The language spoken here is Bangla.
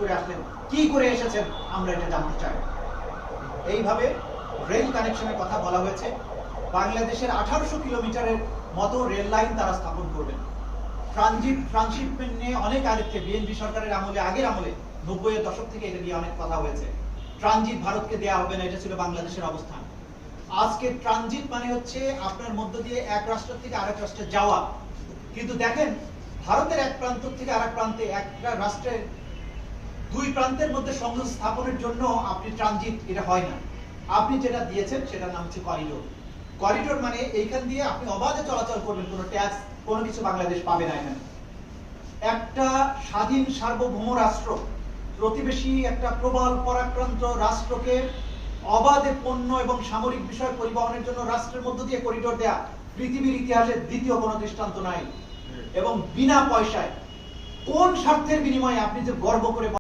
করে আসলেন, কি করে এসেছেন, আমরা এটা জানতে চাই। এইভাবে রেল কানেকশনের কথা বলা হয়েছে। বাংলাদেশের 1800 কিলোমিটারের মতো রেল লাইন তারা স্থাপন করবেন। ট্রানশিপমেন্ট নিয়ে অনেক আগে থেকে বিএনপি সরকারের আমলে, আগের আমলে 90 এর দশক থেকে এটা নিয়ে অনেক কথা হয়েছে। ট্রানজিট ভারতকে দেয়া হবে না, এটা ছিল বাংলাদেশের অবস্থান। আজকে ট্রানজিট মানে হচ্ছে আপনার মধ্য দিয়ে এক রাষ্ট্র থেকে আরেক রাষ্ট্রে যাওয়া। কিন্তু দেখেন, ভারতের এক প্রান্ত থেকে আরেক প্রান্তে, একটা রাষ্ট্রের দুই প্রান্তের মধ্যে সংযোগ স্থাপনের জন্য আপনি ট্রানজিট, এটা হয় না। আপনি যেটা দিয়েছেন সেটার নাম হচ্ছে করিডোর। করিডোর মানে এইখান দিয়ে আপনি অবাধে চলাচল করবেন, কোনো ট্যাক্স, কোনো কিছু বাংলাদেশ পাবে না। এখানে একটা স্বাধীন সার্বভৌম রাষ্ট্র, প্রতিবেশী একটা প্রবল পরাক্রান্ত রাষ্ট্রকে অবাধে পণ্য এবং সামরিক বিষয় পরিবহনের জন্য রাষ্ট্রের মধ্য দিয়ে করিডোর দেয়া পৃথিবীর ইতিহাসে দ্বিতীয় কোনো দৃষ্টান্ত নাই। এবং বিনা পয়সায়, কোন স্বার্থের বিনিময়ে আপনি যে গর্ব করে